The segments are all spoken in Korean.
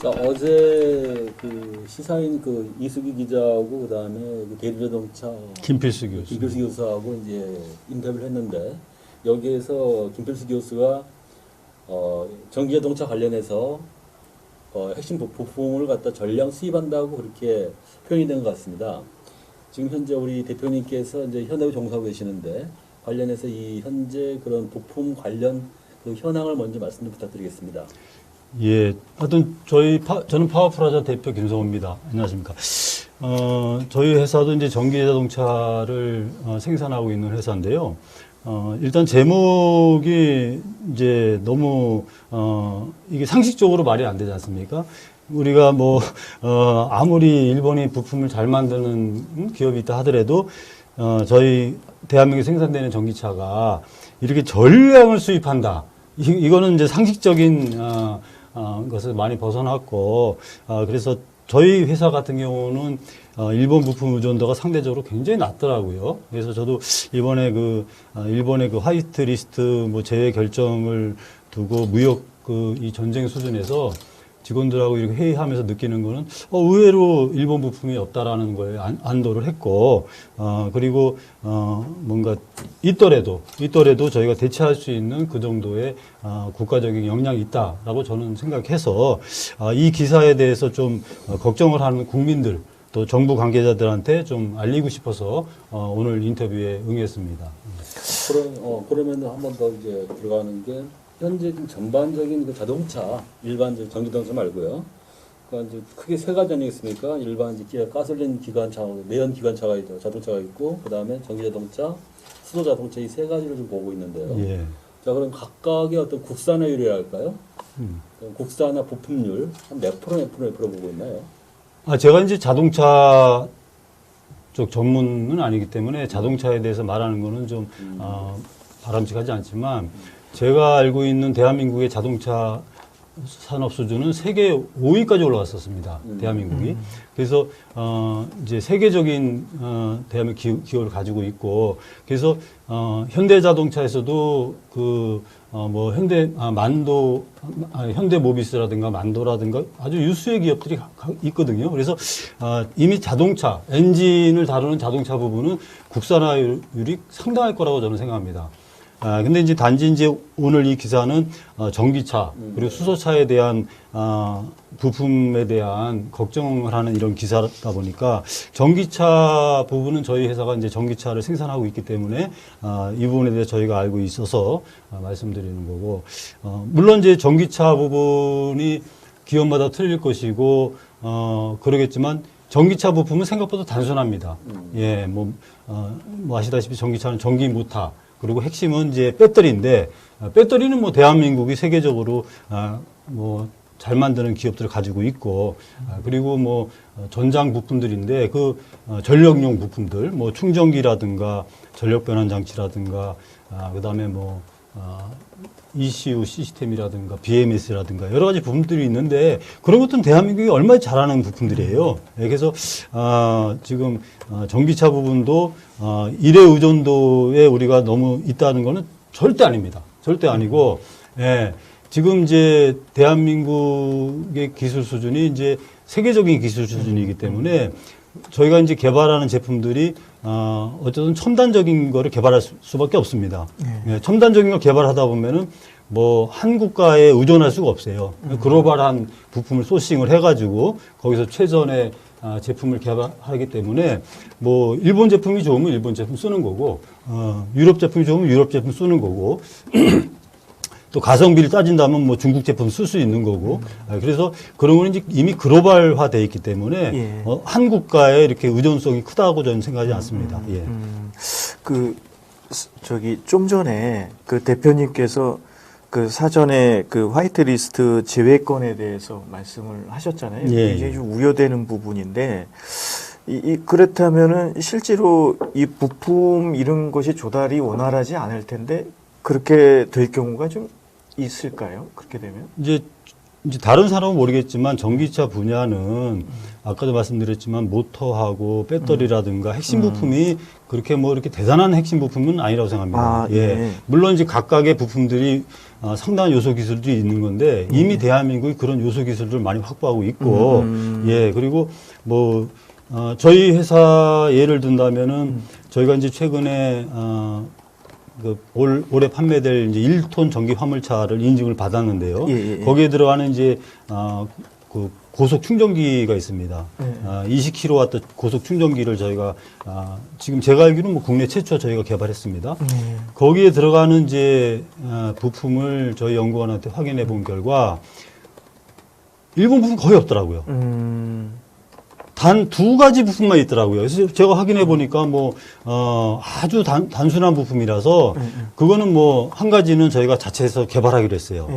자, 어제 그 시사인 그 이수기 기자하고 그다음에 그 대두자동차 김필수 교수. 김필수 교수하고 이제 인터뷰를 했는데 여기에서 김필수 교수가 전기자동차 관련해서 핵심 부품을 갖다 전량 수입한다고 그렇게 표현이 된 것 같습니다. 지금 현재 우리 대표님께서 이제 현업에 종사하고 계시는데 관련해서 이 현재 그런 부품 관련 그 현황을 먼저 말씀 좀 부탁드리겠습니다. 예, 하여튼 저는 파워프라자 대표 김성호입니다. 안녕하십니까. 저희 회사도 이제 전기자동차를 생산하고 있는 회사인데요. 일단 제목이 이제 너무 이게 상식적으로 말이 안 되지 않습니까? 우리가 아무리 일본이 부품을 잘 만드는 기업이 있다 하더라도 저희 대한민국에 생산되는 전기차가 이렇게 전량을 수입한다. 이거는 이제 상식적인 것을 많이 벗어났고, 그래서 저희 회사 같은 경우는 일본 부품 의존도가 상대적으로 굉장히 낮더라고요. 그래서 저도 이번에 일본의 그 화이트 리스트 제외 결정을 두고 무역 이 전쟁 수준에서 직원들하고 이렇게 회의하면서 느끼는 거는 의외로 일본 부품이 없다라는 거에 안도를 했고, 그리고 뭔가 있더라도 저희가 대체할 수 있는 그 정도의 국가적인 역량이 있다라고 저는 생각해서 이 기사에 대해서 좀 걱정을 하는 국민들 또 정부 관계자들한테 좀 알리고 싶어서 오늘 인터뷰에 응했습니다. 그러면 한 번 더 이제 들어가는 게 현재 좀 전반적인 그 자동차, 일반적 전기자동차 말고요. 그러니까 이제 크게 세 가지 아니겠습니까? 일반 이제 가솔린 기관차, 내연 기관차가 있고, 자동차가 있고, 그 다음에 전기자동차, 수소자동차 이 세 가지를 좀 보고 있는데요. 예. 자, 그럼 각각의 어떤 국산화율이랄까요? 국산화 부품률 한 몇 프로 보고 있나요? 제가 이제 자동차 쪽 전문은 아니기 때문에 자동차에 대해서 말하는 거는 좀 바람직하지 않지만 제가 알고 있는 대한민국의 자동차 산업 수준은 세계 5위까지 올라왔었습니다. 대한민국이. 그래서 이제 세계적인 대한민국 기업을 가지고 있고, 그래서 현대자동차에서도 현대모비스라든가 만도라든가 아주 유수의 기업들이 있거든요. 그래서 이미 자동차 엔진을 다루는 자동차 부분은 국산화율이 상당할 거라고 저는 생각합니다. 근데 이제 단지 오늘 이 기사는 전기차 그리고 수소차에 대한 부품에 대한 걱정을 하는 이런 기사다 보니까 전기차 부분은 저희 회사가 이제 전기차를 생산하고 있기 때문에 이 부분에 대해 저희가 알고 있어서 말씀드리는 거고, 물론 이제 전기차 부분이 기업마다 틀릴 것이고 그러겠지만 전기차 부품은 생각보다 단순합니다. 예, 아시다시피 전기차는 전기 모터 그리고 핵심은 이제 배터리인데, 배터리는 대한민국이 세계적으로 잘 만드는 기업들을 가지고 있고, 그리고 전장 부품들인데 그 전력용 부품들, 충전기라든가 전력 변환 장치라든가, 그다음에 ECU 시스템이라든가 BMS라든가 여러 가지 부품들이 있는데 그런 것들은 대한민국이 얼마나 잘하는 부품들이에요. 그래서 지금 전기차 부분도 일회 의존도에 우리가 너무 있다는 거는 절대 아닙니다. 절대 아니고, 예, 지금 이제 대한민국의 기술 수준이 이제 세계적인 기술 수준이기 때문에 저희가 이제 개발하는 제품들이 어쨌든 첨단적인 거를 개발할 수밖에 없습니다. 예, 첨단적인 걸 개발하다 보면은 한 국가에 의존할 수가 없어요. 글로벌한 부품을 소싱을 해가지고 거기서 최선의 제품을 개발하기 때문에 일본 제품이 좋으면 일본 제품 쓰는 거고, 유럽 제품이 좋으면 유럽 제품 쓰는 거고. 또 가성비를 따진다면 중국 제품 쓸 수 있는 거고, 그래서 그런 거는 이제 이미 글로벌화 돼 있기 때문에 예. 한 국가에 이렇게 의존성이 크다고 저는 생각하지 않습니다. 예. 좀 전에 그 대표님께서 그 사전에 그 화이트리스트 제외권에 대해서 말씀을 하셨잖아요. 예. 굉장히 좀 우려되는 부분인데, 그렇다면은 실제로 이 부품 이런 것이 조달이 원활하지 않을 텐데 그렇게 될 경우가 좀 있을까요? 그렇게 되면? 이제 다른 산업은 모르겠지만 전기차 분야는 아까도 말씀드렸지만 모터하고 배터리라든가 핵심 부품이 그렇게 이렇게 대단한 핵심 부품은 아니라고 생각합니다. 예. 물론 이제 각각의 부품들이 상당한 요소 기술들이 있는 건데 이미 대한민국이 그런 요소 기술들을 많이 확보하고 있고 예 그리고 뭐 저희 회사 예를 든다면은 저희가 이제 최근에 올해 판매될 이제 1톤 전기 화물차를 인증을 받았는데요. 거기에 들어가는 이제 그 고속 충전기가 있습니다. 20kW 고속 충전기를 저희가 지금 제가 알기로는 뭐 국내 최초 저희가 개발했습니다. 거기에 들어가는 이제 부품을 저희 연구원한테 확인해 본 결과 일본 부품 거의 없더라고요. 단 2가지 부품만 있더라고요. 그래서 제가 확인해 보니까 뭐 아주 단순한 부품이라서 그거는 뭐 한 가지는 저희가 자체에서 개발하기로 했어요.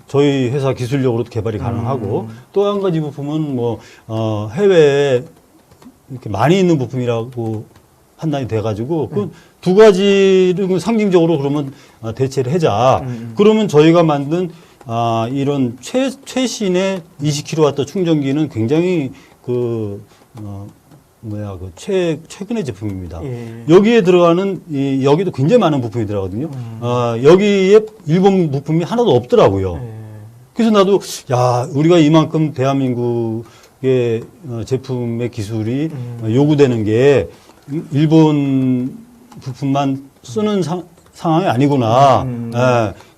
저희 회사 기술력으로도 개발이 가능하고 또 한 가지 부품은 뭐 해외에 이렇게 많이 있는 부품이라고 판단이 돼가지고 그 2가지를 상징적으로 그러면 대체를 하자. 그러면 저희가 만든 이런 최신의 20kW 충전기는 굉장히 최근의 제품입니다. 여기에 들어가는, 여기도 굉장히 많은 부품이 들어가거든요. 여기에 일본 부품이 하나도 없더라고요. 그래서 나도, 우리가 이만큼 대한민국의 제품의 기술이 요구되는 게 일본 부품만 쓰는 상황이 아니구나.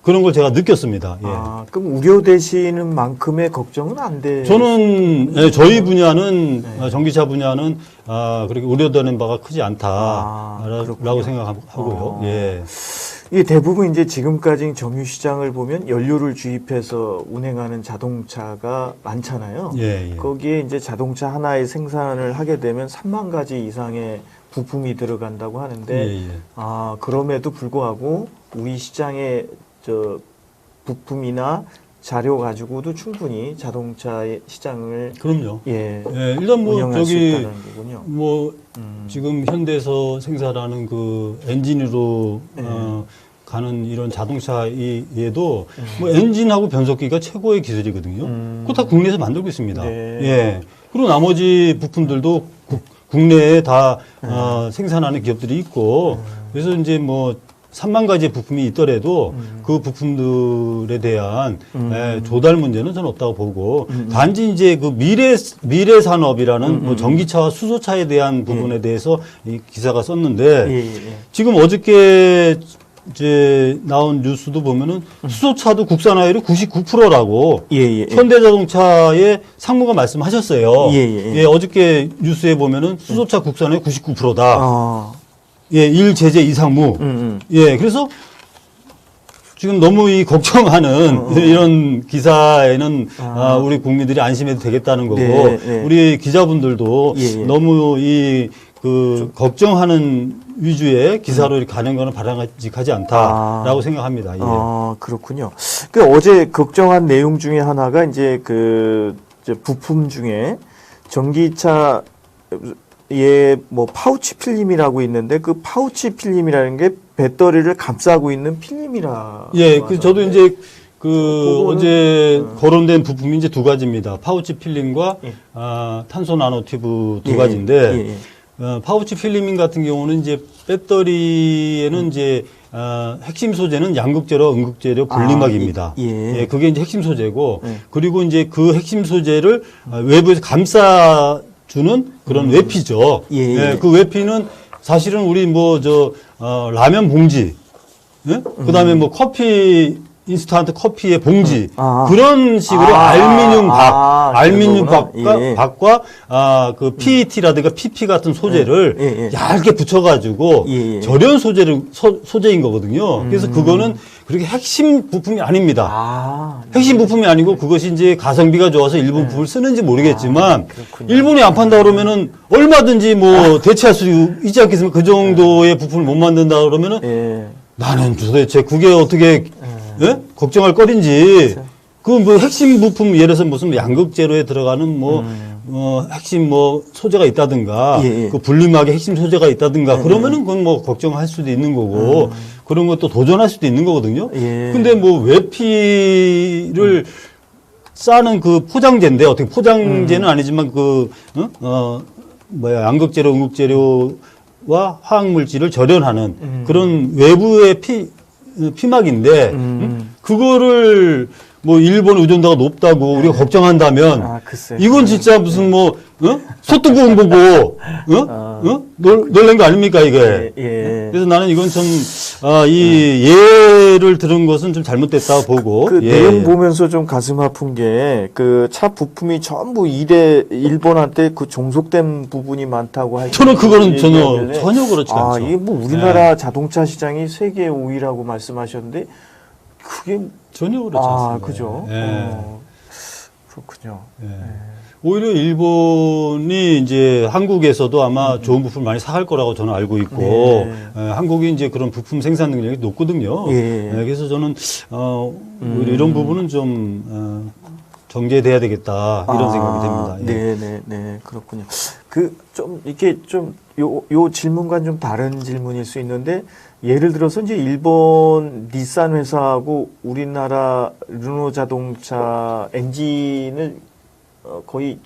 그런 걸 제가 느꼈습니다. 그럼 우려되시는 만큼의 걱정은 안 돼? 저는 저희 분야는 전기차 분야는 그렇게 우려되는 바가 크지 않다라고 생각하고요. 이게 대부분 이제 지금까지 정유 시장을 보면 연료를 주입해서 운행하는 자동차가 많잖아요. 거기에 이제 자동차 하나의 생산을 하게 되면 3만 가지 이상의 부품이 들어간다고 하는데 그럼에도 불구하고 우리 시장에 부품이나 자료 가지고도 충분히 자동차의 시장을 그럼요. 일단 뭐 지금 현대에서 생산하는 그 엔진으로 가는 이런 자동차에도 뭐 엔진하고 변속기가 최고의 기술이거든요. 그거 다 국내에서 만들고 있습니다. 그리고 나머지 부품들도 국내에 다 생산하는 기업들이 있고 그래서 이제 뭐 3만 가지의 부품이 있더라도 그 부품들에 대한 조달 문제는 저는 없다고 보고 단지 이제 그 미래 산업이라는 뭐 전기차와 수소차에 대한 부분에 대해서 이 기사가 썼는데 지금 어저께 이제 나온 뉴스도 보면은 수소차도 국산화율이 99%라고 현대자동차의 상무가 말씀하셨어요. 어저께 뉴스에 보면은 수소차 국산화율 99%다. 일 제재 이상무. 그래서 지금 너무 이 걱정하는 이런 기사에는 우리 국민들이 안심해도 되겠다는 거고 우리 기자분들도 너무 걱정하는 위주의 기사로 이렇게 가는 거는 바람직하지 않다라고 생각합니다. 그렇군요. 어제 걱정한 내용 중에 하나가 이제 부품 중에 전기차 뭐 파우치 필름이라고 있는데 그 파우치 필름이라는 게 배터리를 감싸고 있는 필름이라. 저도 이제 어제 거론된 부품이 이제 2가지입니다. 파우치 필름과 탄소 나노튜브 2가지인데 파우치 필름 같은 경우는 이제 배터리에는 이제 핵심 소재는 양극재로 음극재로 분리막입니다. 그게 이제 핵심 소재고 그리고 이제 그 핵심 소재를 외부에서 감싸주는 그런 외피죠. 그 외피는 사실은 우리 라면 봉지, 그다음에 뭐 커피 인스턴트 커피의 봉지 그런 식으로 알미늄 박과 그 PET라든가 PP 같은 소재를 얇게 붙여가지고 절연 소재인 거거든요. 그래서 그거는 그렇게 핵심 부품이 아닙니다. 핵심 부품이 아니고 그것이 이제 가성비가 좋아서 일본 부품을 쓰는지 모르겠지만 일본이 안 판다 그러면은 얼마든지 뭐 대체할 수 있지 않겠습니까? 그 정도의 부품을 못 만든다 그러면은 나는 도대체 그게 어떻게 걱정할 거리인지 그 뭐 핵심 부품 예를 들어서 무슨 양극재로에 들어가는 핵심 소재가 있다든가 그 분리막에 핵심 소재가 있다든가 그러면은 그건 뭐 걱정할 수도 있는 거고 그런 것도 도전할 수도 있는 거거든요. 근데 뭐 외피를 싸는 그 포장재인데 어떻게 포장재는 아니지만 양극재료, 음극재료와 화학물질을 절연하는 그런 외부의 피막인데 그거를 뭐 일본 의존도가 높다고 우리가 걱정한다면 글쎄. 이건 진짜 무슨 뭐 소뚜껑 보고 놀란 거 아닙니까 이게? 예. 그래서 나는 이건 좀 이 예를 들은 것은 좀 잘못됐다고 보고 그 내용 보면서 좀 가슴 아픈 게 그 차 부품이 전부 일본한테 그 종속된 부분이 많다고 하시는 저는 그거는 얘기하길래 전혀 그렇지 않죠. 이게 뭐 우리나라 자동차 시장이 세계 5위라고 말씀하셨는데 그게 전혀 그렇지 않습니다. 그죠? 예. 그렇군요. 예. 오히려 일본이 이제 한국에서도 아마 좋은 부품을 많이 사갈 거라고 저는 알고 있고, 한국이 이제 그런 부품 생산 능력이 높거든요. 그래서 저는, 오히려 이런 부분은 좀, 정제돼야 되겠다, 이런 생각이 듭니다. 네, 그렇군요. 이게 요 질문과는 좀 다른 질문일 수 있는데, 예를 들어서 이제 일본 닛산 회사하고 우리나라 르노 자동차 엔진을 거의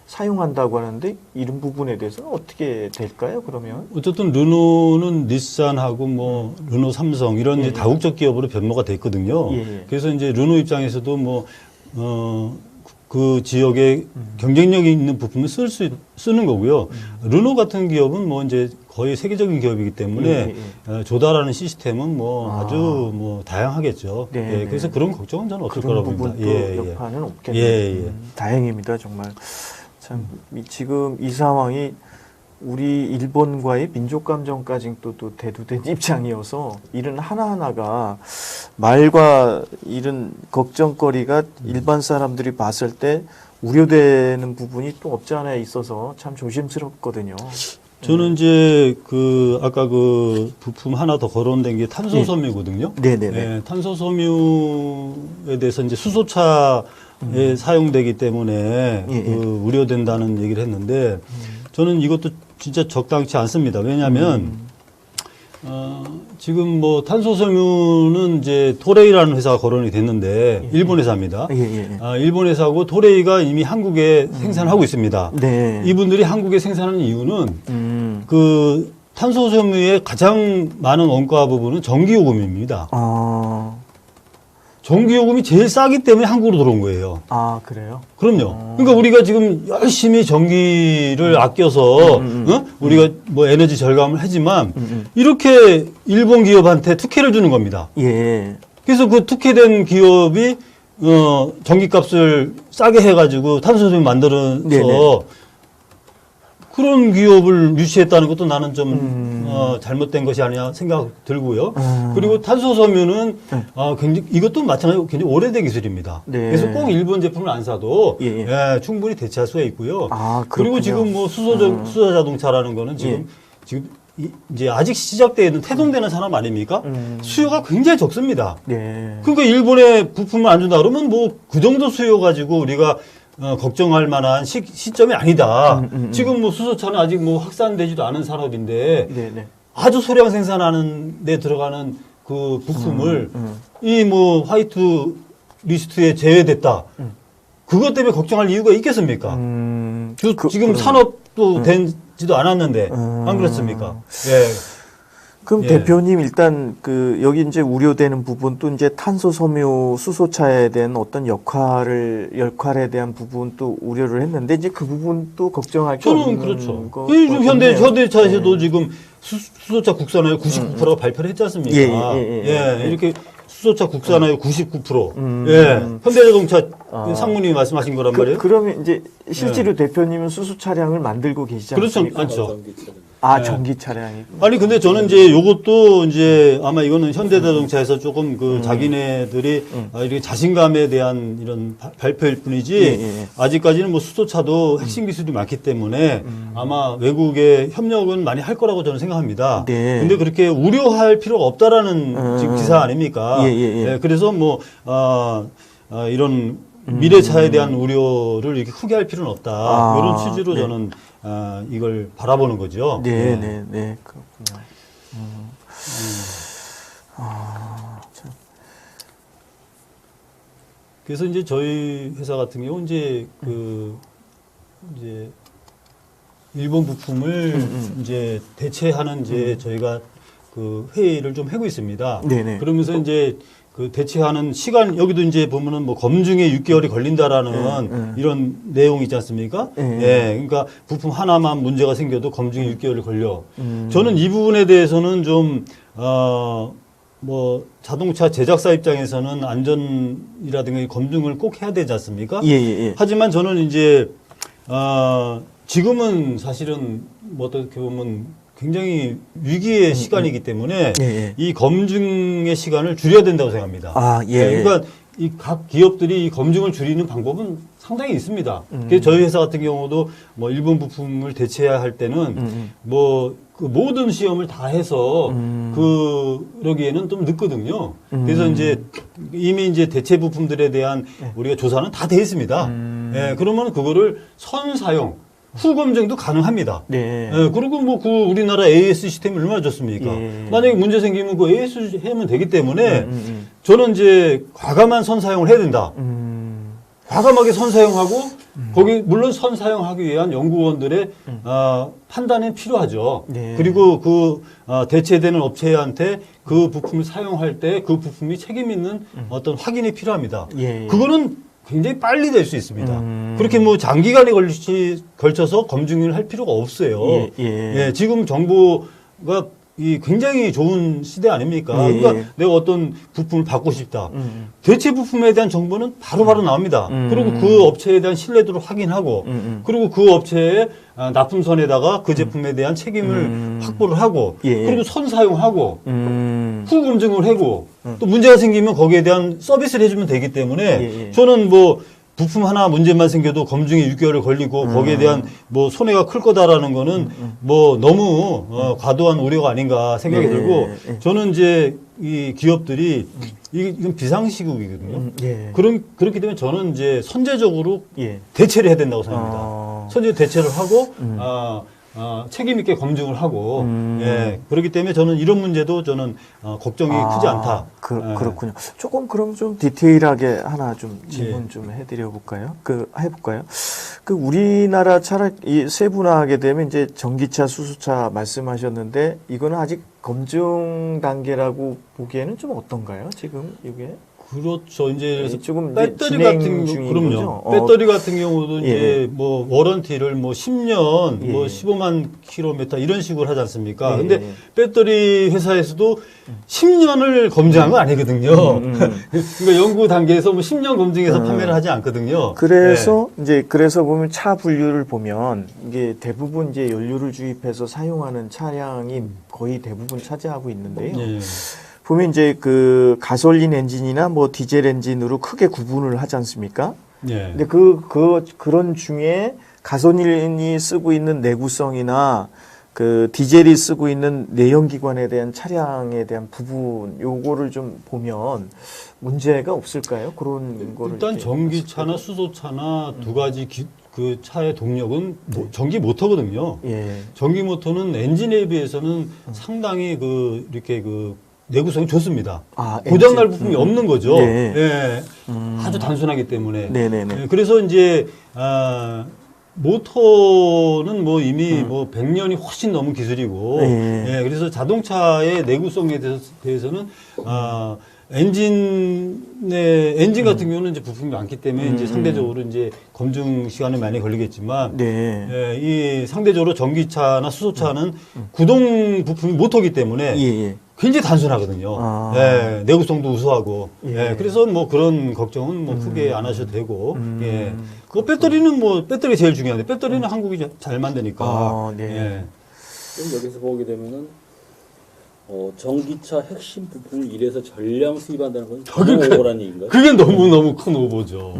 사용한다고 하는데 이런 부분에 대해서는 어떻게 될까요? 그러면 어쨌든 르노는 닛산하고 뭐 르노 삼성 이런 이제 다국적 기업으로 변모가 됐거든요. 그래서 이제 르노 입장에서도 뭐 그 지역에 경쟁력이 있는 부품을 쓰는 거고요. 르노 같은 기업은 뭐 이제 거의 세계적인 기업이기 때문에 조달하는 시스템은 뭐 아주 뭐 다양하겠죠. 그래서 그런 걱정은 저는 없을 거라고 봅니다. 여파는 없겠네요. 다행입니다, 정말. 참 지금 이 상황이 우리 일본과의 민족 감정까지 또 대두된 입장이어서 이런 하나하나가 말과 이런 걱정거리가 일반 사람들이 봤을 때 우려되는 부분이 또 없지 않아 있어서 참 조심스럽거든요. 저는 이제 아까 그 부품 하나 더 거론된 게 탄소섬유거든요. 네네네. 탄소섬유에 대해서 이제 수소차에 사용되기 때문에 우려된다는 얘기를 했는데 저는 이것도 진짜 적당치 않습니다. 왜냐하면 지금 뭐 탄소섬유는 이제 토레이라는 회사가 거론이 됐는데 일본 회사입니다. 일본 회사고 토레이가 이미 한국에 생산하고 있습니다. 이분들이 한국에 생산하는 이유는 그 탄소섬유의 가장 많은 원가 부분은 전기요금입니다. 전기요금이 제일 싸기 때문에 한국으로 들어온 거예요. 그래요? 그럼요. 그러니까 우리가 지금 열심히 전기를 아껴서 우리가 뭐 에너지 절감을 하지만 이렇게 일본 기업한테 특혜를 주는 겁니다. 그래서 그 특혜된 기업이 전기값을 싸게 해가지고 탄소섬유 만들어서 그런 기업을 유치했다는 것도 나는 좀 잘못된 것이 아니냐 생각 들고요. 그리고 탄소섬유는 굉장히 이것도 마찬가지로 굉장히 오래된 기술입니다. 그래서 꼭 일본 제품을 안 사도 충분히 대체할 수가 있고요. 그리고 지금 뭐 수소 자동차라는 거는 지금 이제 아직 시작되는 태동되는 산업 아닙니까? 수요가 굉장히 적습니다. 그러니까 일본에 부품을 안 준다 그러면 뭐 그 정도 수요 가지고 우리가 걱정할 만한 시점이 아니다. 지금 뭐 수소차는 아직 뭐 확산되지도 않은 산업인데 아주 소량 생산하는 데 들어가는 그 부품을 이 뭐 화이트 리스트에 제외됐다. 그것 때문에 걱정할 이유가 있겠습니까? 지금 산업도 된지도 않았는데 안 그렇습니까? 그럼 대표님 일단 여기 이제 우려되는 부분 또 이제 탄소섬유 수소차에 대한 어떤 역할에 대한 부분 또 우려를 했는데 이제 그 부분도 걱정할 게 없는 그렇죠. 요즘 현대차에서도 지금 수소차 국산화율 99%가 발표를 했지 않습니까? 이렇게 수소차 국산화율 99%. 현대자동차 상무님이 말씀하신 거란 말이에요. 그러면 이제 실제로 대표님은 수소 차량을 만들고 계시지 않습니까? 그렇죠. 않죠. 전기 차량이. 아니, 근데 저는 이제 요것도 이제 아마 이거는 현대자동차에서 조금 자기네들이 이렇게 자신감에 대한 이런 발표일 뿐이지 아직까지는 뭐 수소차도 핵심 기술이 많기 때문에 아마 외국의 협력은 많이 할 거라고 저는 생각합니다. 근데 그렇게 우려할 필요가 없다라는 지금 기사 아닙니까? 그래서 뭐, 이런 미래차에 대한 우려를 이렇게 크게 할 필요는 없다. 이런 취지로 저는 이걸 바라보는 거죠. 그렇군요. 참. 그래서 이제 저희 회사 같은 경우 이제 이제 일본 부품을 이제 대체하는 이제 저희가 그 회의를 좀 하고 있습니다. 그러면서 이제 그 대체하는 시간, 여기도 이제 보면은 뭐 검증에 6개월이 걸린다라는 이런 내용이 있지 않습니까? 예. 그러니까 부품 하나만 문제가 생겨도 검증에 6개월이 걸려. 저는 이 부분에 대해서는 좀, 뭐 자동차 제작사 입장에서는 안전이라든가 검증을 꼭 해야 되지 않습니까? 하지만 저는 이제, 지금은 사실은 뭐 어떻게 보면 굉장히 위기의 시간이기 때문에 이 검증의 시간을 줄여야 된다고 생각합니다. 그러니까 이 각 기업들이 이 검증을 줄이는 방법은 상당히 있습니다. 그래서 저희 회사 같은 경우도 뭐 일본 부품을 대체해야 할 때는 뭐 그 모든 시험을 다 해서 그러기에는 좀 늦거든요. 그래서 이제 이미 이제 대체 부품들에 대한 우리가 조사는 다 돼 있습니다. 예, 그러면 그거를 선사용 후 검증도 가능합니다. 그리고 뭐 그 우리나라 AS 시스템이 얼마나 좋습니까? 만약에 문제 생기면 그 AS 하면 되기 때문에 저는 이제 과감한 선사용을 해야 된다. 과감하게 선사용하고 거기 물론 선사용하기 위한 연구원들의 판단이 필요하죠. 그리고 그 대체되는 업체한테 그 부품을 사용할 때 그 부품이 책임 있는 어떤 확인이 필요합니다. 그거는 굉장히 빨리 될 수 있습니다. 그렇게 뭐 장기간에 걸쳐서 검증을 할 필요가 없어요. 지금 정보가 이 굉장히 좋은 시대 아닙니까? 그러니까 내가 어떤 부품을 받고 싶다. 대체 부품에 대한 정보는 바로바로 나옵니다. 그리고 그 업체에 대한 신뢰도를 확인하고 그리고 그 업체의 납품선에다가 그 제품에 대한 책임을 확보를 하고 그리고 선사용하고 후 검증을 하고 또 문제가 생기면 거기에 대한 서비스를 해주면 되기 때문에 저는 뭐 부품 하나 문제만 생겨도 검증이 6개월을 걸리고 거기에 대한 뭐 손해가 클 거다라는 거는 뭐 너무 과도한 우려가 아닌가 생각이 들고 저는 이제 이 기업들이 이건 비상시국이거든요. 그렇기 때문에 저는 이제 선제적으로 대체를 해야 된다고 생각합니다. 선제 대체를 하고 책임 있게 검증을 하고 그렇기 때문에 저는 이런 문제도 저는 걱정이 크지 않다. 그렇군요. 조금 그럼 좀 디테일하게 하나 좀 질문 좀 해드려 볼까요? 해볼까요? 그 우리나라 차량 이 세분화하게 되면 이제 전기차, 수소차 말씀하셨는데 이거는 아직 검증 단계라고 보기에는 좀 어떤가요? 지금 이게? 그렇죠. 이제 조금 배터리 같은 경우, 그럼요. 배터리 같은 경우도 이제 뭐 워런티를 뭐 10년, 뭐 15만 킬로미터 이런 식으로 하지 않습니까? 근데 배터리 회사에서도 10년을 검증한 건 아니거든요. 그러니까 연구 단계에서 뭐 10년 검증해서 판매를 하지 않거든요. 그래서 그래서 보면 차 분류를 보면 이게 대부분 이제 연료를 주입해서 사용하는 차량이 거의 대부분 차지하고 있는데요. 보면 이제 그 가솔린 엔진이나 뭐 디젤 엔진으로 크게 구분을 하지 않습니까? 근데 그런 중에 가솔린이 쓰고 있는 내구성이나 그 디젤이 쓰고 있는 내연기관에 대한 차량에 대한 부분 요거를 좀 보면 문제가 없을까요? 그런 거를 일단 전기차나 수소차나 두 가지 그 차의 동력은 전기 모터거든요. 전기 모터는 엔진에 비해서는 상당히 이렇게 내구성이 좋습니다. 고장날 부품이 없는 거죠. 아주 단순하기 때문에. 그래서 이제, 모터는 뭐 이미 뭐 100년이 훨씬 넘은 기술이고, 그래서 자동차의 내구성에 대해서는, 엔진 같은 경우는 이제 부품이 많기 때문에 이제 상대적으로 이제 검증 시간이 많이 걸리겠지만, 이 상대적으로 전기차나 수소차는 구동 부품이 모터기 때문에, 굉장히 단순하거든요. 내구성도 우수하고. 그래서 뭐 그런 걱정은 뭐 크게 안 하셔도 되고. 그 배터리가 제일 중요한데, 배터리는 한국이 잘 만드니까. 그럼 여기서 보게 되면은, 전기차 핵심 부품을 이래서 전량 수입한다는 건 너무 오버란 얘기인가요? 그게 너무너무 큰 오버죠.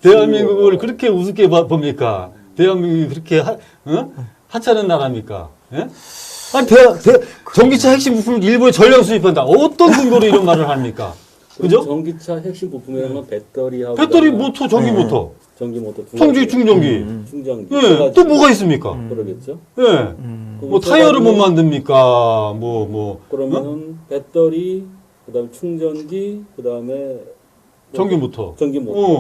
대한민국을 그렇게 우습게 봅니까? 대한민국이 그렇게 하찮은 나라입니까? 아니, 전기차 핵심 부품을 일본에 전량 수입한다. 어떤 근거로 이런 말을 합니까? 그죠? 전기차 핵심 부품이라는 건 배터리하고. 배터리 모터, 전기 모터. 전기 모터. 충전기. 충전기. 또 뭐가 있습니까? 그러겠죠? 뭐 타이어를 못 만듭니까? 그러면은 배터리, 그 다음에 충전기, 그 다음에. 전기 모터.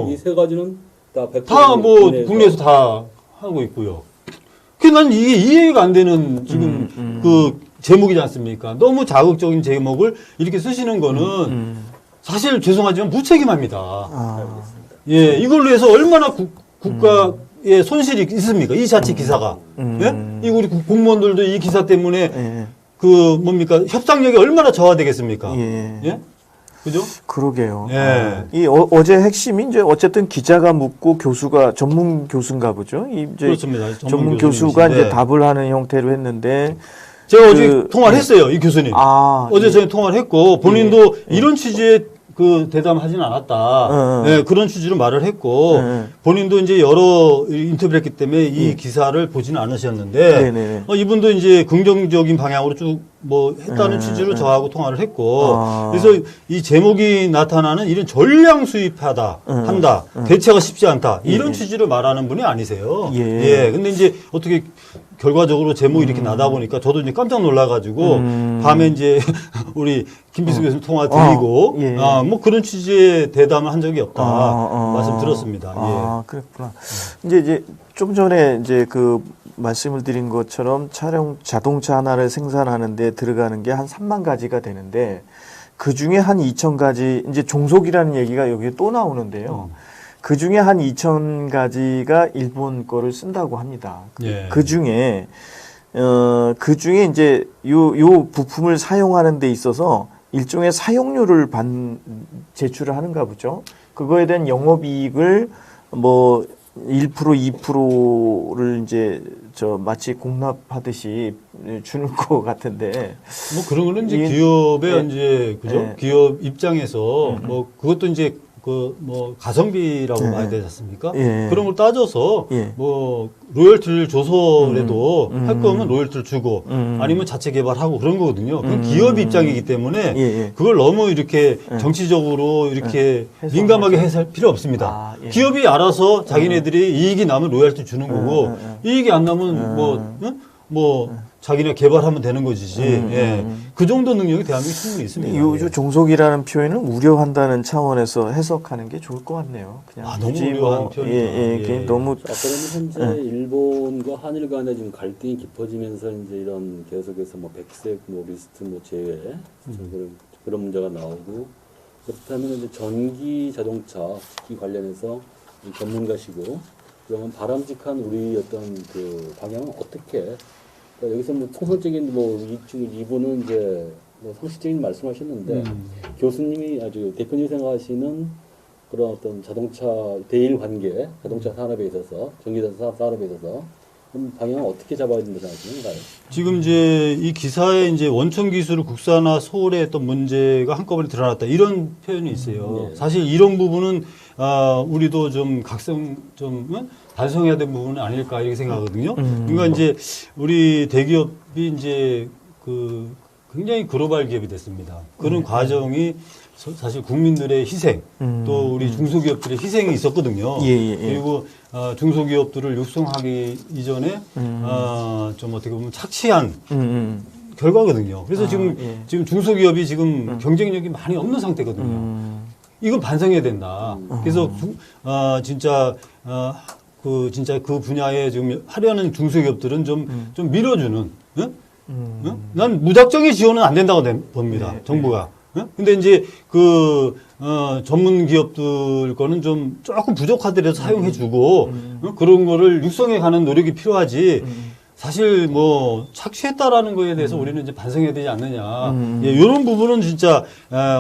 이 세 가지는 다 100% 국내에서 다 하고 있고요. 난 이게 이해가 안 되는 지금 제목이지 않습니까? 너무 자극적인 제목을 이렇게 쓰시는 거는 사실 죄송하지만 무책임합니다. 예, 이걸로 해서 얼마나 국가에 손실이 있습니까? 이 자체 기사가. 예? 이 우리 공무원들도 이 기사 때문에 그 뭡니까? 협상력이 얼마나 저하되겠습니까? 예? 그죠? 그러게요. 예. 이 어제 핵심이 이제 어쨌든 기자가 묻고 교수가 전문 교수인가 보죠. 이 이제 그렇습니다. 전문 교수가 이제 답을 하는 형태로 했는데 제가 어제 통화를 했어요, 이 교수님. 어제 저희 통화를 했고 본인도 이런 취지의 그 대담하지는 않았다. 네, 그런 취지로 말을 했고 본인도 이제 여러 인터뷰를 했기 때문에 이 기사를 보지는 않으셨는데 이분도 이제 긍정적인 방향으로 쭉 뭐 했다는 취지로 저하고 통화를 했고 그래서 이 제목이 나타나는 이런 전량 수입하다 한다 대체가 쉽지 않다 이런 취지로 말하는 분이 아니세요. 예. 근데 이제 어떻게 결과적으로 제목이 이렇게 나다 보니까 저도 이제 깜짝 놀라가지고 밤에 이제 우리 김비수 교수님 통화 드리고 뭐 그런 취지의 대담을 한 적이 없다 말씀 들었습니다. 그랬구나. 이제 좀 전에 이제 그 말씀을 드린 것처럼 자동차 하나를 생산하는데 들어가는 게 한 3만 가지가 되는데 그 중에 한 2천 가지 이제 종속이라는 얘기가 여기에 또 나오는데요. 그 중에 한 2천 가지가 일본 거를 쓴다고 합니다. 그 중에 이제 요 부품을 사용하는 데 있어서 일종의 사용료를 제출을 하는가 보죠. 그거에 대한 영업이익을 뭐 1%, 2%를 이제 마치 공납하듯이 주는 것 같은데. 뭐 그런 거는 이제 기업의 이제 그죠? 기업 입장에서 뭐 그것도 이제 그 뭐 가성비라고 봐야 되지 않습니까? 그런 걸 따져서 뭐 로열티를 줘서라도 할 거면 로열티를 주고 아니면 자체 개발하고 그런 거거든요. 그건 기업 입장이기 때문에 그걸 너무 이렇게 정치적으로 이렇게 민감하게 해설 필요 없습니다. 기업이 알아서 자기네들이 이익이 나면 로열티 주는 거고 이익이 안 나면 뭐 자기네 개발하면 되는 것이지. 그 정도 능력이 대한민국에 충분히 있습니다. 요 종속이라는 표현을 우려한다는 차원에서 해석하는 게 좋을 것 같네요. 그냥 너무 우려한 표현이죠. 너무. 그러면 현재 일본과 한일 간에 지금 갈등이 깊어지면서 이제 이런 계속해서 뭐 백색 뭐 리스트 뭐 제외 그런 문제가 나오고 그렇다면 이제 전기 자동차 이 관련해서 전문가시고 그러면 바람직한 우리 어떤 그 방향은 어떻게? 그러니까 여기서 뭐 통설적인 뭐 이분은 이제 뭐 상식적인 말씀하셨는데 교수님이 아주 대표님이 생각하시는 그런 어떤 자동차 대일 관계, 자동차 산업에 있어서 전기자동차 산업에 있어서 그럼 방향을 어떻게 잡아야 된다고 생각하시는가요? 지금 이제 이 기사에 이제 원천 기술을 국산화 소홀에 했던 문제가 한꺼번에 드러났다 이런 표현이 있어요. 사실 이런 부분은 우리도 좀 반성해야 될 부분은 아닐까 이렇게 생각하거든요. 그러니까 이제 우리 대기업이 이제 그 굉장히 글로벌 기업이 됐습니다. 그런 과정이 사실 국민들의 희생, 또 우리 중소기업들의 희생이 있었거든요. 그리고 중소기업들을 육성하기 이전에 좀 어떻게 보면 착취한 결과거든요. 그래서 지금 중소기업이 지금 경쟁력이 많이 없는 상태거든요. 이건 반성해야 된다. 그래서 진짜 그 분야에 지금 하려는 중소기업들은 좀 밀어주는. 난 무작정의 지원은 안 된다고 봅니다. 정부가. 근데 이제 전문 기업들 거는 좀 조금 부족하더라도 사용해주고 그런 거를 육성해 가는 노력이 필요하지. 사실 뭐 착취했다라는 거에 대해서 우리는 이제 반성해야 되지 않느냐. 이런 부분은 진짜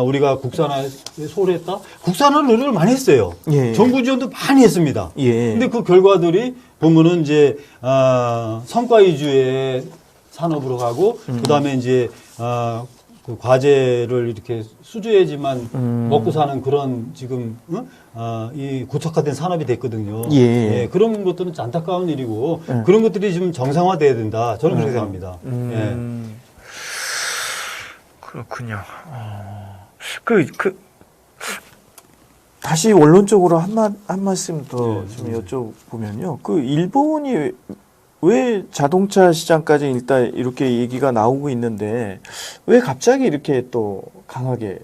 우리가 국산화에 소홀했다. 국산화 노력을 많이 했어요. 정부 지원도 많이 했습니다. 근데 그 결과들이 보면은 이제 성과 위주의 산업으로 가고 그다음에 이제 그 과제를 이렇게 수주해야지만 먹고 사는 그런 지금 이 고착화된 산업이 됐거든요. 그런 것들은 안타까운 일이고 그런 것들이 지금 정상화돼야 된다. 저는 그렇게 생각합니다. 그렇군요. 다시 원론적으로 한 말씀 더 좀 여쭤보면요. 그 일본이 왜 자동차 시장까지 일단 이렇게 얘기가 나오고 있는데 왜 갑자기 이렇게 또 강하게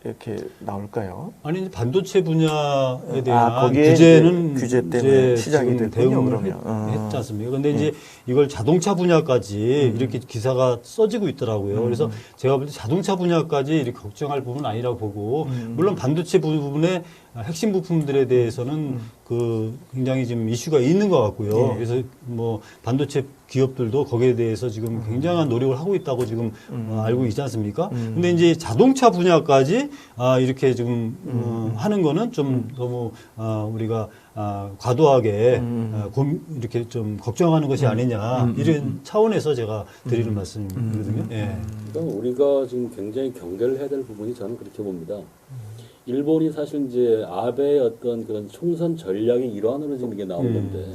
이렇게 나올까요? 아니 이제 반도체 분야에 대한 거기에 규제는 규제 때문에 시작이 됐군요. 대응을 그러면 했지 않습니까? 근데 이제 이걸 자동차 분야까지 이렇게 기사가 써지고 있더라고요. 그래서 제가 볼 때 자동차 분야까지 이렇게 걱정할 부분은 아니라고 보고 물론 반도체 부분의 핵심 부품들에 대해서는 그 굉장히 지금 이슈가 있는 것 같고요. 예. 그래서 뭐 반도체 기업들도 거기에 대해서 지금 굉장한 노력을 하고 있다고 지금 알고 있지 않습니까? 근데 이제 자동차 분야까지 이렇게 지금 하는 거는 좀 너무 우리가 과도하게 이렇게 좀 걱정하는 것이 아니냐 이런 차원에서 제가 드리는 말씀이거든요. 예. 그러니까 우리가 지금 굉장히 경계를 해야 될 부분이 저는 그렇게 봅니다. 일본이 사실 이제 아베의 어떤 그런 총선 전략의 일환으로 지금 이게 나온 건데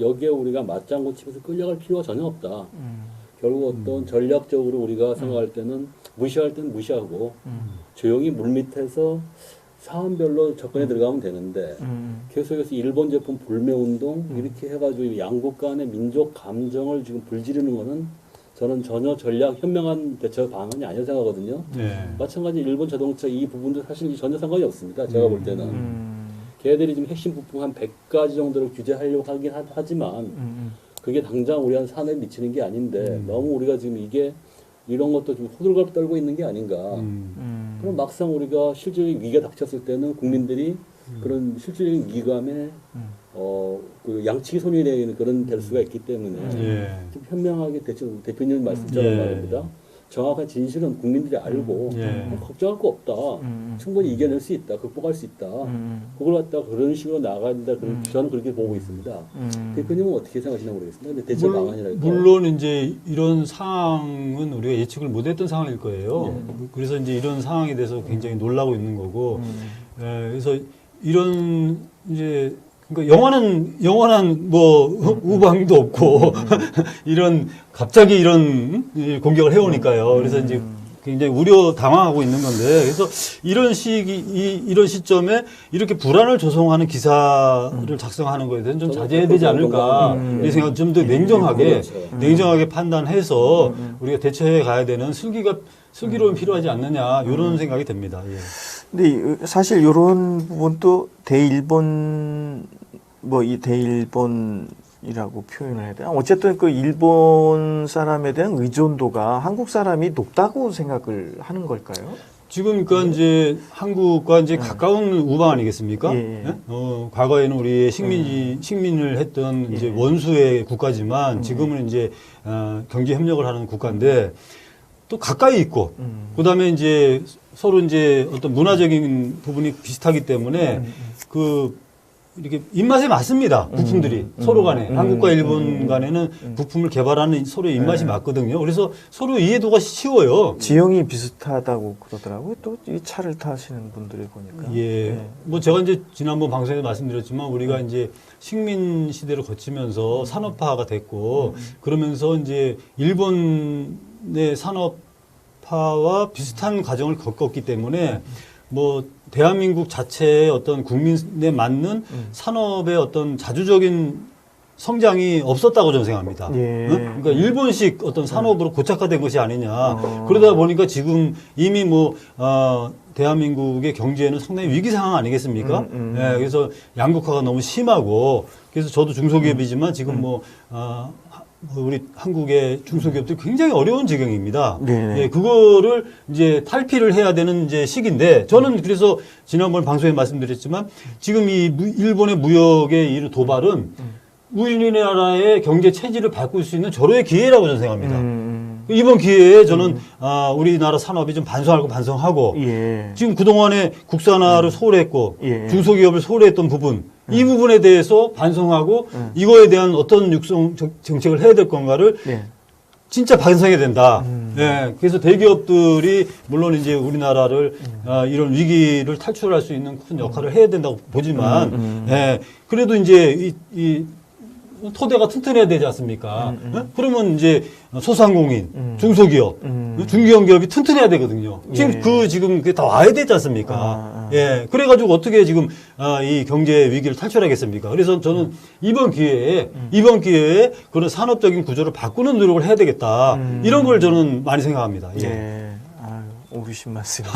여기에 우리가 맞장구 치면서 끌려갈 필요가 전혀 없다. 결국 어떤 전략적으로 우리가 생각할 때는 무시할 때는 무시하고 조용히 물밑에서 사안별로 접근해 들어가면 되는데 계속해서 일본 제품 불매 운동 이렇게 해가지고 양국 간의 민족 감정을 지금 불지르는 거는 저는 전혀 전략 현명한 대처 방안이 아니라고 생각하거든요. 네. 마찬가지 일본 자동차 이 부분도 사실 전혀 상관이 없습니다. 제가 볼 때는. 걔들이 지금 핵심 부품 한 100가지 정도를 규제하려고 하긴 하지만 그게 당장 우리 한 산업에 미치는 게 아닌데 너무 우리가 지금 이게 이런 것도 좀 호들갑 떨고 있는 게 아닌가. 그럼 막상 우리가 실질적인 위기가 닥쳤을 때는 국민들이 그런 실질적인 위기감에 그 양치기 소년이 되는 그런 될 수가 있기 때문에 예. 좀 현명하게 대표님 말씀처럼 말입니다. 정확한 진실은 국민들이 알고 걱정할 거 없다. 충분히 이겨낼 수 있다. 극복할 수 있다. 그걸 갖다가 그런 식으로 나가야 된다. 저는 그렇게 보고 있습니다. 대표님은 어떻게 생각하시나 모르겠습니다. 근데 대처 방안이랄까. 물론 이제 이런 상황은 우리가 예측을 못했던 상황일 거예요. 그래서 이제 이런 상황에 대해서 굉장히 놀라고 있는 거고. 그래서 이런 이제 그러니까 영원한 뭐 우방도 없고 이런 갑자기 이런 공격을 해오니까요. 그래서 이제 굉장히 당황하고 있는 건데, 그래서 이런 이런 시점에 이렇게 불안을 조성하는 기사를 작성하는 거에 대해서는 좀 자제해야 되지 않을까 이 생각 좀 더 냉정하게 판단해서 우리가 대처해 가야 되는 슬기로움이 필요하지 않느냐 이런 생각이 듭니다. 예. 근데 사실 이런 부분도 대일본 이 대일본이라고 표현을 해야 되나? 어쨌든 그 일본 사람에 대한 의존도가 한국 사람이 높다고 생각을 하는 걸까요? 지금 그러니까 이제 한국과 이제 가까운 우방 아니겠습니까? 예. 과거에는 우리의 식민을 했던 이제 원수의 국가지만 지금은 이제 경제 협력을 하는 국가인데 또 가까이 있고 그다음에 이제 서로 이제 어떤 문화적인 부분이 비슷하기 때문에 이렇게 입맛에 맞습니다. 부품들이 서로 간에 한국과 일본 간에는 부품을 개발하는 서로의 입맛이 맞거든요. 그래서 서로 이해도가 쉬워요. 지형이 비슷하다고 그러더라고요. 또 이 차를 타시는 분들을 보니까. 예. 뭐 제가 이제 지난번 방송에서 말씀드렸지만 우리가 이제 식민 시대를 거치면서 산업화가 됐고 그러면서 이제 일본의 산업화와 비슷한 과정을 겪었기 때문에 뭐 대한민국 자체의 어떤 국민에 맞는 산업의 어떤 자주적인 성장이 없었다고 저는 생각합니다. 예. 그러니까 일본식 어떤 산업으로 고착화된 것이 아니냐. 그러다 보니까 지금 이미 대한민국의 경제는 상당히 위기 상황 아니겠습니까? 예, 그래서 양극화가 너무 심하고 그래서 저도 중소기업이지만 지금 우리 한국의 중소기업들이 굉장히 어려운 지경입니다. 예, 그거를 이제 탈피를 해야 되는 이제 시기인데 저는 그래서 지난번 방송에 말씀드렸지만 지금 이 일본의 무역의 이 도발은 우리나라의 경제 체질을 바꿀 수 있는 절호의 기회라고 저는 생각합니다. 이번 기회에 저는 우리나라 산업이 좀 반성하고 지금 그동안에 국산화를 소홀히 했고 중소기업을 소홀히 했던 부분 이 부분에 대해서 반성하고 이거에 대한 어떤 육성 정책을 해야 될 건가를 진짜 반성해야 된다. 예, 그래서 대기업들이 물론 이제 우리나라를 이런 위기를 탈출할 수 있는 큰 역할을 해야 된다고 보지만 예, 그래도 이제 이 토대가 튼튼해야 되지 않습니까? 그러면 이제 소상공인, 중소기업, 중견기업이 튼튼해야 되거든요. 지금 그게 다 와야 되지 않습니까? 예. 그래가지고 어떻게 지금, 이 경제 위기를 탈출하겠습니까? 그래서 저는 이번 기회에 그런 산업적인 구조를 바꾸는 노력을 해야 되겠다. 이런 걸 저는 많이 생각합니다. 예. 오르신 말씀이. 또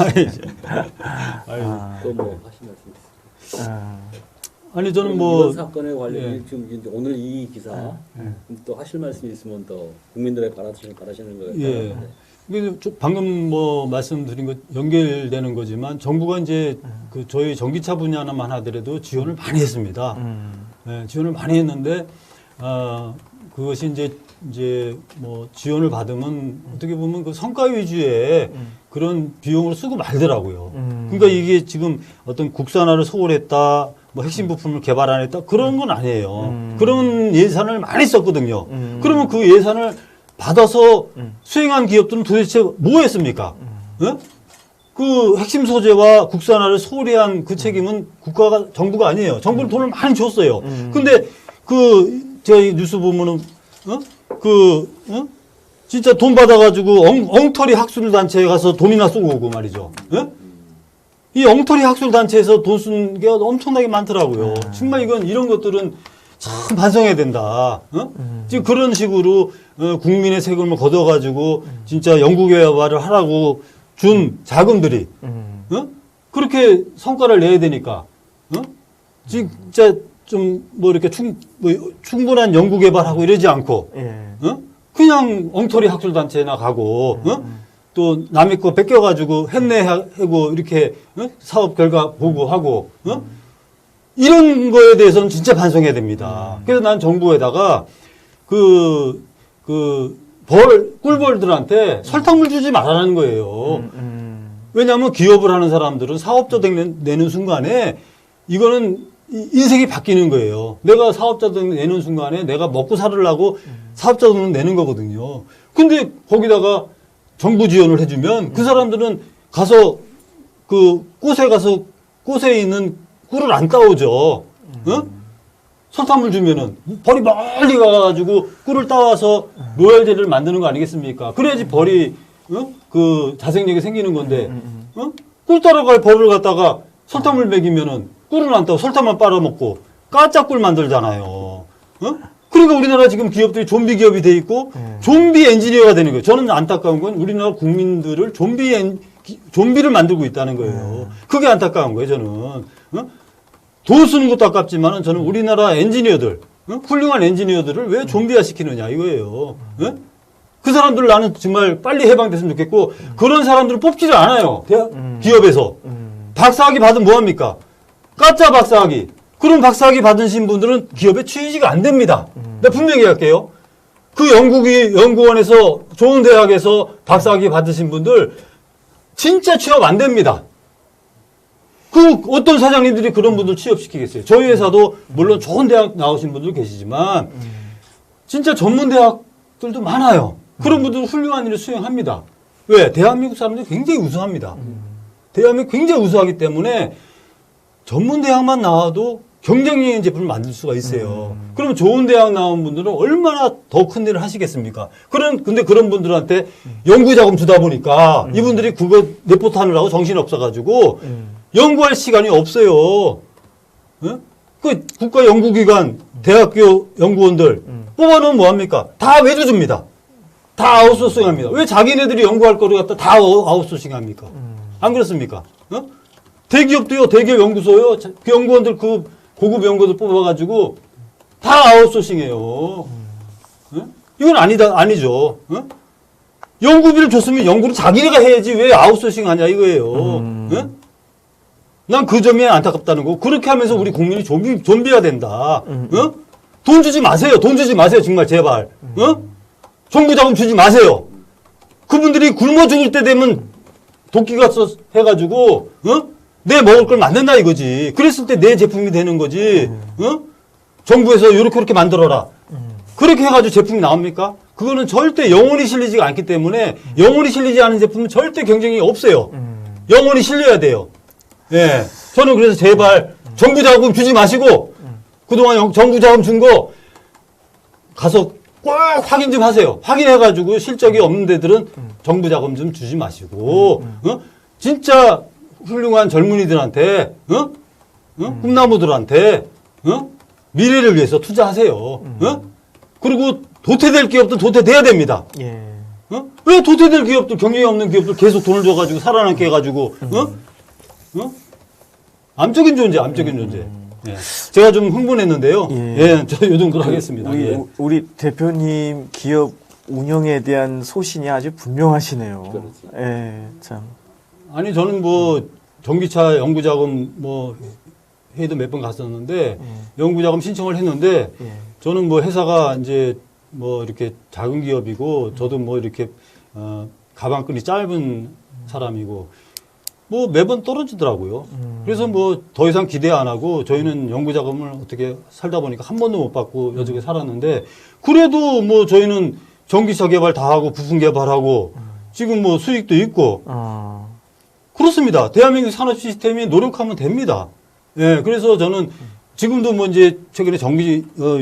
뭐 하신 말씀 있으세요? 아니 저는 이런 뭐 사건에 관련해 지금 이제 오늘 이 기사 또 하실 말씀이 있으면 더 국민들의 바라시는 거예요. 예. 이게 방금 뭐 말씀드린 것 연결되는 거지만 정부가 이제 그 저희 전기차 분야만 하더라도 지원을 많이 했습니다. 예, 지원을 많이 했는데 그것이 이제 뭐 지원을 받으면 어떻게 보면 그 성과 위주의 그런 비용을 쓰고 말더라고요. 그러니까 이게 지금 어떤 국산화를 소홀했다, 뭐 핵심 부품을 개발 안 했다 그런 건 아니에요. 그런 예산을 많이 썼거든요. 그러면 그 예산을 받아서 수행한 기업들은 도대체 뭐 했습니까? 예? 그 핵심 소재와 국산화를 소홀히 한 그 책임은 정부가 아니에요. 정부는 돈을 많이 줬어요. 근데 저희 뉴스 보면은, 진짜 돈 받아가지고 엉터리 학술단체에 가서 돈이나 쏘고 오고 말이죠. 예? 이 엉터리 학술단체에서 돈 쓴 게 엄청나게 많더라고요. 정말 이런 것들은 참 반성해야 된다. 지금 그런 식으로 국민의 세금을 걷어가지고 진짜 연구개발을 하라고 준 자금들이 그렇게 성과를 내야 되니까 진짜 좀 뭐 이렇게 충분한 연구개발하고 이러지 않고 그냥 엉터리 학술단체나 가고 또 남의 거 뺏겨가지고 했네 하고 이렇게 사업 결과 보고하고 이런 거에 대해서는 진짜 반성해야 됩니다. 그래서 난 정부에다가 꿀벌들한테 설탕물 주지 말라는 거예요. 왜냐하면 기업을 하는 사람들은 사업자 내는 순간에 이거는 인생이 바뀌는 거예요. 내가 사업자 내는 순간에 내가 먹고 살으려고 사업자 돈을 내는 거거든요. 근데 거기다가 정부 지원을 해주면 그 사람들은 가서 꽃에 있는 꿀을 안 따오죠. 설탕물 주면은 벌이 멀리 가가지고 꿀을 따와서 로얄젤리를 만드는 거 아니겠습니까? 그래야지 벌이 자생력이 생기는 건데 꿀 따러 갈 벌을 갖다가 설탕물 먹이면은 꿀은 안 따고 설탕만 빨아먹고 까짜 꿀 만들잖아요. 그러니까 우리나라 지금 기업들이 좀비 기업이 돼 있고 좀비 엔지니어가 되는 거예요. 저는 안타까운 건 우리나라 국민들을 좀비를 만들고 있다는 거예요. 그게 안타까운 거예요, 저는. 돈 쓰는 것도 아깝지만 저는 우리나라 엔지니어들, 훌륭한 엔지니어들을 왜 좀비화 시키느냐 이거예요. 그 사람들 나는 정말 빨리 해방됐으면 좋겠고 그런 사람들을 뽑지를 않아요. 기업에서. 박사학위 받으면 뭐합니까? 가짜 박사학위. 그런 박사학위 받으신 분들은 기업에 취직이 안 됩니다. 내가 분명히 할게요. 그 연구원에서 좋은 대학에서 박사학위 받으신 분들 진짜 취업 안 됩니다. 어떤 사장님들이 그런 분들 취업시키겠어요. 저희 회사도 물론 좋은 대학 나오신 분들 계시지만 진짜 전문 대학들도 많아요. 그런 분들 훌륭한 일을 수행합니다. 왜? 대한민국 사람들이 굉장히 우수합니다. 대한민국 굉장히 우수하기 때문에 전문 대학만 나와도 경쟁력인 제품을 만들 수가 있어요. 그러면 좋은 대학 나온 분들은 얼마나 더 큰 일을 하시겠습니까? 근데 그런 분들한테 연구자금 주다 보니까 이분들이 그거 레포트 하느라고 정신이 없어가지고 연구할 시간이 없어요. 그 국가 연구기관, 대학교 연구원들 뽑아놓으면 뭐합니까? 다 외주줍니다. 다 아웃소싱 합니다. 왜 자기네들이 연구할 거를 갖다 다 아웃소싱 합니까? 안 그렇습니까? 대기업도요, 대기업 연구소요, 그 연구원들 고급 연구원들 뽑아가지고 다 아웃소싱해요. 이건 아니죠. 연구비를 줬으면 연구를 자기네가 해야지 왜 아웃소싱 하냐 이거예요. 난 그 점이 안타깝다는 거고 그렇게 하면서 우리 국민이 좀비가 된다. 돈 주지 마세요. 돈 주지 마세요. 정말 제발. 정부 자금 주지 마세요. 그분들이 굶어 죽을 때 되면 도끼가 해가지고 내 먹을 걸 만든다 이거지. 그랬을 때 내 제품이 되는 거지. 정부에서 이렇게 만들어라. 그렇게 해가지고 제품이 나옵니까? 그거는 절대 영원히 실리지가 않기 때문에 영원히 실리지 않은 제품은 절대 경쟁이 없어요. 영원히 실려야 돼요. 예. 저는 그래서 제발 정부 자금 주지 마시고 그동안 정부 자금 준 거 가서 꼭 확인 좀 하세요. 확인해가지고 실적이 없는 데들은 정부 자금 좀 주지 마시고 진짜 훌륭한 젊은이들한테 꿈나무들한테 미래를 위해서 투자하세요. 그리고 도태될 기업도 도태돼야 됩니다. 왜 도태될 기업들, 경쟁이 없는 기업들 계속 돈을 줘가지고 살아남게 해가지고, 암적인 존재. 예. 제가 좀 흥분했는데요. 예, 저 요 정도로 하겠습니다. 우리 대표님 기업 운영에 대한 소신이 아주 분명하시네요. 그렇지. 예, 참. 아니, 저는 뭐, 전기차 연구자금 뭐, 회의도 몇 번 갔었는데, 연구자금 신청을 했는데, 저는 뭐 회사가 이제 뭐 이렇게 작은 기업이고, 저도 뭐 이렇게, 가방끈이 짧은 사람이고, 뭐 매번 떨어지더라고요. 그래서 뭐 더 이상 기대 안 하고, 저희는 연구자금을 어떻게 살다 보니까 한 번도 못 받고 여직에 살았는데, 그래도 뭐 저희는 전기차 개발 다 하고, 부품 개발하고, 지금 뭐 수익도 있고, 그렇습니다. 대한민국 산업 시스템이 노력하면 됩니다. 예, 그래서 저는 지금도 뭐 이제 최근에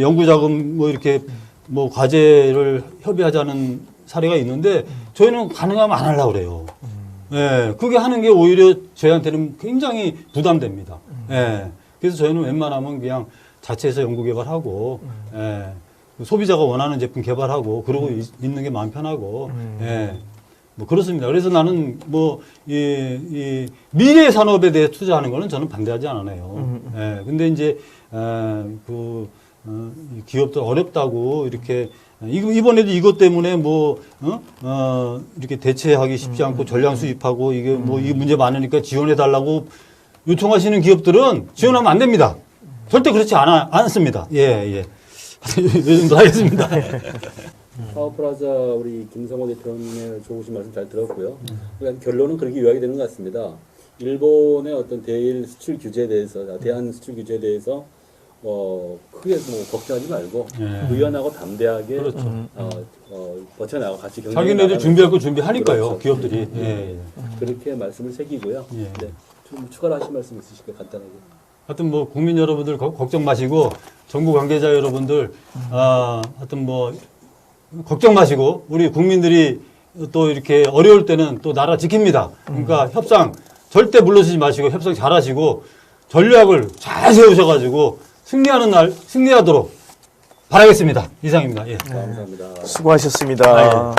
연구자금 뭐 이렇게 뭐 과제를 협의하자는 사례가 있는데 저희는 가능하면 안 하려고 그래요. 예, 그게 하는 게 오히려 저희한테는 굉장히 부담됩니다. 예, 그래서 저희는 웬만하면 그냥 자체에서 연구 개발하고, 예, 소비자가 원하는 제품 개발하고, 그러고 있는 게 마음 편하고, 예. 뭐 그렇습니다. 그래서 나는 뭐 이 미래 산업에 대해 투자하는 거는 저는 반대하지 않아요. 예. 근데 이제 이 기업들 어렵다고 이렇게 이번에도 이것 때문에 뭐 이렇게 대체하기 쉽지 않고 전량 수입하고 이게 뭐 이 문제 많으니까 지원해 달라고 요청하시는 기업들은 지원하면 안 됩니다. 절대 그렇지 않습니다. 예. 이 정도 하겠습니다. 파워프라자 우리 김성호 대표님의 좋으신 말씀 잘 들었고요. 그러니까 결론은 그렇게 요약이 되는 것 같습니다. 일본의 어떤 대일 수출 규제에 대해서, 대한 수출 규제에 대해서 크게 뭐 걱정하지 말고 유연하고 담대하게 그렇죠. 버텨나가고 같이 경쟁. 자기네들 준비할 거 준비하니까요. 그렇죠. 기업들이. 예. 그렇게 말씀을 새기고요. 예. 네. 좀 추가로 하실 말씀 있으실까요? 간단하게. 하여튼 뭐 국민 여러분들 걱정 마시고 정부 관계자 여러분들 하여튼 뭐 걱정 마시고 우리 국민들이 또 이렇게 어려울 때는 또 나라 지킵니다. 그러니까 협상 절대 물러서지 마시고 협상 잘하시고 전략을 잘 세우셔가지고 승리하는 날 승리하도록 바라겠습니다. 이상입니다. 예. 감사합니다. 수고하셨습니다.